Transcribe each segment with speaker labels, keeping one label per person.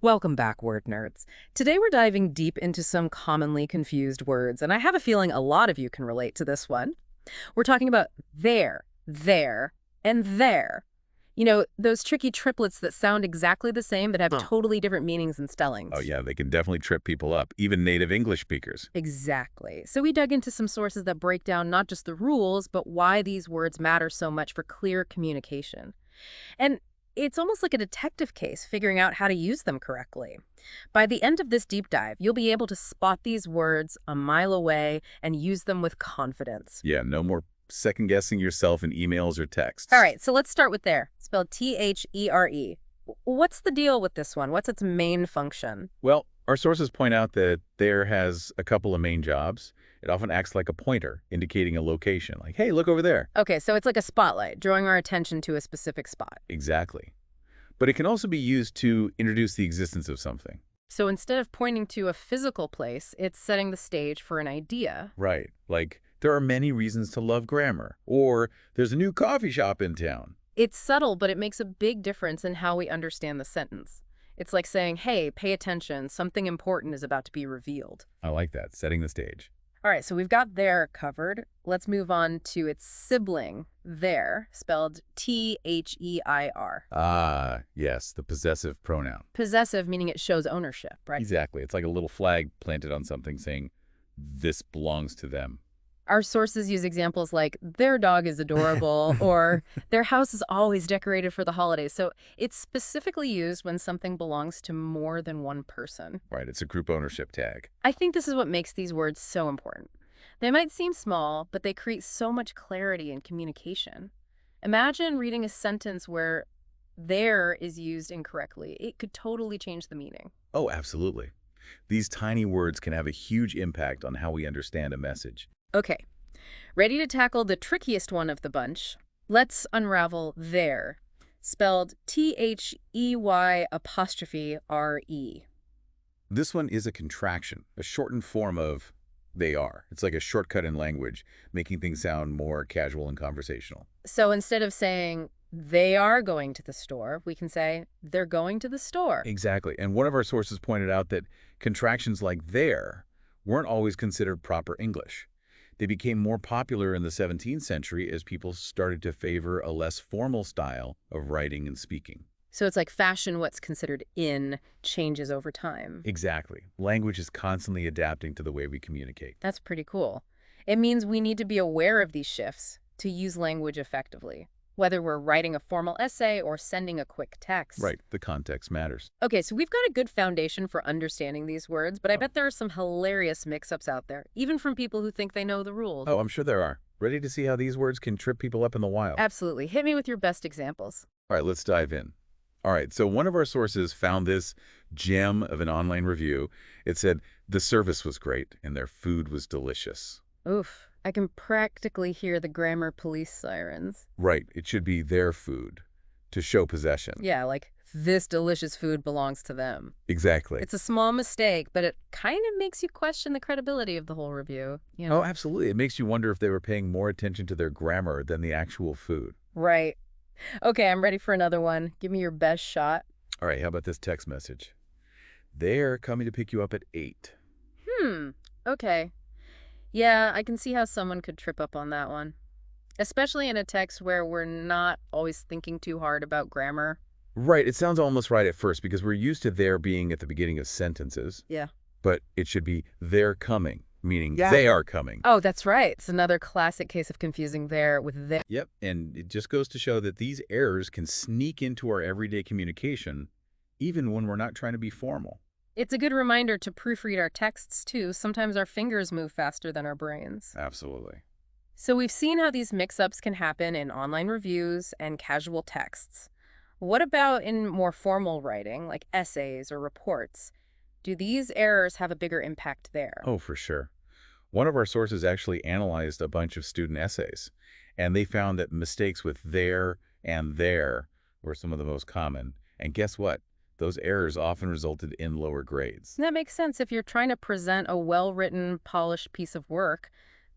Speaker 1: Welcome back, word nerds. Today we're diving deep into some commonly confused words, and I have a feeling a lot of you can relate to this one. We're talking about there, and there. You know, those tricky triplets that sound exactly the same but have
Speaker 2: Huh.
Speaker 1: totally different meanings and
Speaker 2: Oh,
Speaker 1: spellings.
Speaker 2: yeah, they can definitely trip people up, even native English speakers.
Speaker 1: Exactly. So we dug into some sources that break down not just the rules, but why these words matter so much for clear communication. And it's almost like a detective case figuring out how to use them correctly. By the end of this deep dive, you'll be able to spot these words a mile away and use them with confidence.
Speaker 2: Yeah, no more second-guessing yourself in emails or
Speaker 1: All
Speaker 2: texts.
Speaker 1: right, so let's start with there, spelled T-H-E-R-E. What's the deal with this one? What's its main function?
Speaker 2: Well, our sources point out that there has a couple of main jobs. It often acts like a pointer, indicating a location, like, hey, look over there.
Speaker 1: Okay, so it's like a spotlight, drawing our attention to a specific spot.
Speaker 2: Exactly. But it can also be used to introduce the existence of something.
Speaker 1: So instead of pointing to a physical place, it's setting the stage for an idea.
Speaker 2: Right, like, there are many reasons to love grammar, or there's a new coffee shop in town.
Speaker 1: It's subtle, but it makes a big difference in how we understand the sentence. It's like saying, hey, pay attention, something important is about to be revealed.
Speaker 2: I like that, setting the stage.
Speaker 1: All right, so we've got there covered. Let's move on to its sibling, there, spelled T-H-E-I-R.
Speaker 2: Ah, yes, the possessive pronoun.
Speaker 1: Possessive, meaning it shows ownership, right?
Speaker 2: Exactly. It's like a little flag planted on something saying, this belongs to them.
Speaker 1: Our sources use examples like, their dog is adorable, or their house is always decorated for the holidays. So it's specifically used when something belongs to more than one person.
Speaker 2: Right, it's a group ownership tag.
Speaker 1: I think this is what makes these words so important. They might seem small, but they create so much clarity in communication. Imagine reading a sentence where there is used incorrectly. It could totally change the meaning.
Speaker 2: Oh, absolutely. These tiny words can have a huge impact on how we understand a message.
Speaker 1: Okay, ready to tackle the trickiest one of the bunch? Let's unravel there, spelled T-H-E-Y apostrophe R-E.
Speaker 2: This one is a contraction, a shortened form of they are. It's like a shortcut in language, making things sound more casual and conversational.
Speaker 1: So instead of saying they are going to the store, we can say they're going to the store.
Speaker 2: Exactly. And one of our sources pointed out that contractions like there weren't always considered proper English. They became more popular in the 17th century as people started to favor a less formal style of writing and speaking.
Speaker 1: So it's like fashion, what's considered in, changes over time.
Speaker 2: Exactly. Language is constantly adapting to the way we communicate.
Speaker 1: That's pretty cool. It means we need to be aware of these shifts to use language effectively, whether we're writing a formal essay or sending a quick text.
Speaker 2: Right. The context matters.
Speaker 1: Okay, so we've got a good foundation for understanding these words, but I bet there are some hilarious mix-ups out there, even from people who think they know the rules.
Speaker 2: Oh, I'm sure there are. Ready to see how these words can trip people up in the wild?
Speaker 1: Absolutely. Hit me with your best examples.
Speaker 2: All right, let's dive in. All right, so one of our sources found this gem of an online review. It said, the service was great and their food was delicious.
Speaker 1: Oof, I can practically hear the grammar police sirens.
Speaker 2: Right, it should be their food to show possession.
Speaker 1: Yeah, like, this delicious food belongs to them.
Speaker 2: Exactly.
Speaker 1: It's a small mistake, but it kind of makes you question the credibility of the whole review, you know?
Speaker 2: Oh, absolutely. It makes you wonder if they were paying more attention to their grammar than the actual food.
Speaker 1: Right. Okay, I'm ready for another one. Give me your best shot.
Speaker 2: All right, how about this text message? They're coming to pick you up at 8.
Speaker 1: Okay. Yeah, I can see how someone could trip up on that one. Especially in a text where we're not always thinking too hard about grammar.
Speaker 2: Right, it sounds almost right at first because we're used to there being at the beginning of sentences,
Speaker 1: Yeah.
Speaker 2: but it should be they're coming, meaning
Speaker 1: Yeah.
Speaker 2: they are coming.
Speaker 1: Oh, that's right. It's another classic case of confusing there with there.
Speaker 2: Yep, and it just goes to show that these errors can sneak into our everyday communication, even when we're not trying to be formal.
Speaker 1: It's a good reminder to proofread our texts, too. Sometimes our fingers move faster than our brains.
Speaker 2: Absolutely.
Speaker 1: So we've seen how these mix-ups can happen in online reviews and casual texts. What about in more formal writing, like essays or reports? Do these errors have a bigger impact there?
Speaker 2: Oh, for sure. One of our sources actually analyzed a bunch of student essays, and they found that mistakes with there and there were some of the most common. And guess what? Those errors often resulted in lower grades.
Speaker 1: That makes sense. If you're trying to present a well-written, polished piece of work,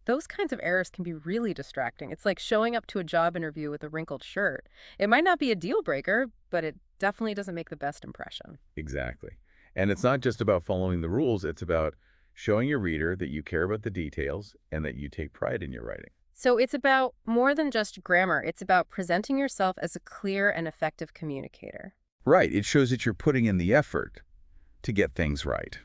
Speaker 1: those kinds of errors can be really distracting. It's like showing up to a job interview with a wrinkled shirt. It might not be a deal breaker, but it definitely doesn't make the best impression.
Speaker 2: Exactly. And it's not just about following the rules, it's about showing your reader that you care about the details and that you take pride in your writing.
Speaker 1: So it's about more than just grammar. It's about presenting yourself as a clear and effective communicator.
Speaker 2: Right. It shows that you're putting in the effort to get things right.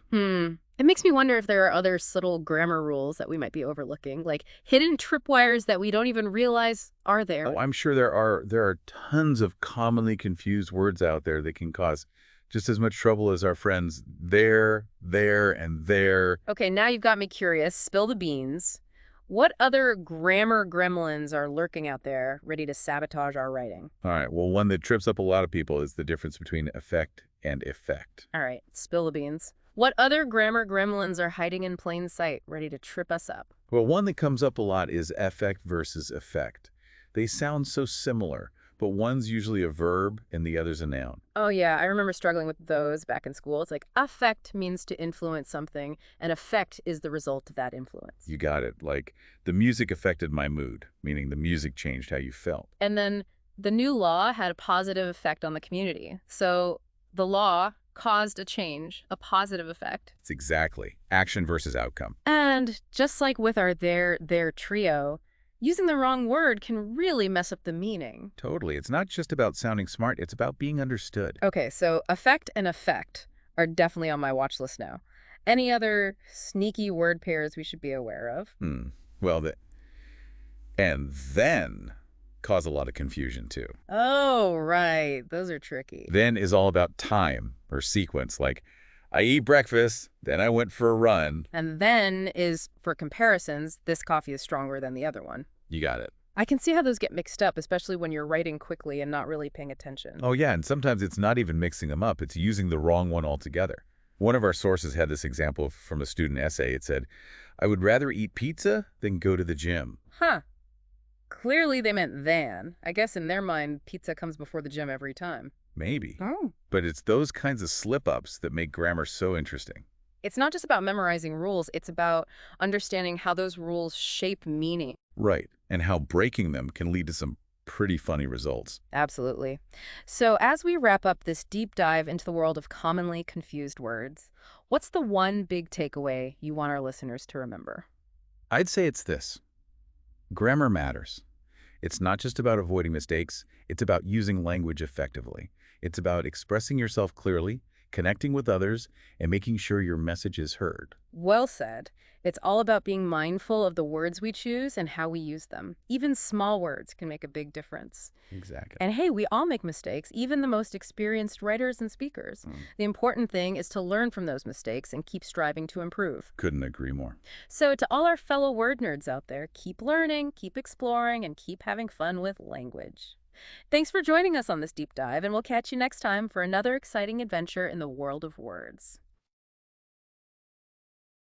Speaker 1: It makes me wonder if there are other subtle grammar rules that we might be overlooking, like hidden tripwires that we don't even realize are there.
Speaker 2: Oh, I'm sure there are tons of commonly confused words out there that can cause just as much trouble as our friends there, and there.
Speaker 1: Okay, now you've got me curious. Spill the beans. What other grammar gremlins are lurking out there, ready to sabotage our writing?
Speaker 2: All right. Well, one that trips up a lot of people is the difference between effect and effect.
Speaker 1: All right, spill the beans. What other grammar gremlins are hiding in plain sight, ready to trip us up?
Speaker 2: Well, one that comes up a lot is affect versus effect. They sound so similar, but one's usually a verb and the other's a noun.
Speaker 1: Oh, yeah, I remember struggling with those back in school. It's like affect means to influence something, and effect is the result of that influence.
Speaker 2: You got it. Like, the music affected my mood, meaning the music changed how you felt.
Speaker 1: And then the new law had a positive effect on the community. So the law caused a change, a positive effect.
Speaker 2: It's exactly action versus outcome.
Speaker 1: And just like with our there trio, using the wrong word can really mess up the meaning.
Speaker 2: Totally. It's not just about sounding smart, it's about being understood.
Speaker 1: Okay, so affect and effect are definitely on my watch list now. Any other sneaky word pairs we should be aware of?
Speaker 2: Well, and then cause a lot of confusion too.
Speaker 1: Oh, right. Those are tricky.
Speaker 2: Then is all about time or sequence, like I eat breakfast, then I went for a run.
Speaker 1: And then is, for comparisons, this coffee is stronger than the other one.
Speaker 2: You got it.
Speaker 1: I can see how those get mixed up, especially when you're writing quickly and not really paying attention.
Speaker 2: Oh yeah, and sometimes it's not even mixing them up, it's using the wrong one altogether. One of our sources had this example from a student essay. It said, I would rather eat pizza than go to the gym.
Speaker 1: Huh. Clearly they meant than. I guess in their mind, pizza comes before the gym every time.
Speaker 2: Maybe.
Speaker 1: Oh.
Speaker 2: But it's those kinds of slip-ups that make grammar so interesting.
Speaker 1: It's not just about memorizing rules, it's about understanding how those rules shape meaning.
Speaker 2: Right, and how breaking them can lead to some pretty funny results.
Speaker 1: Absolutely. So as we wrap up this deep dive into the world of commonly confused words, what's the one big takeaway you want our listeners to remember?
Speaker 2: I'd say it's this. Grammar matters. It's not just about avoiding mistakes, it's about using language effectively. It's about expressing yourself clearly, connecting with others, and making sure your message is heard.
Speaker 1: Well said. It's all about being mindful of the words we choose and how we use them. Even small words can make a big difference.
Speaker 2: Exactly.
Speaker 1: And hey, we all make mistakes, even the most experienced writers and speakers. The important thing is to learn from those mistakes and keep striving to improve.
Speaker 2: Couldn't agree more.
Speaker 1: So to all our fellow word nerds out there, keep learning, keep exploring, and keep having fun with language. Thanks for joining us on this deep dive, and we'll catch you next time for another exciting adventure in the world of words.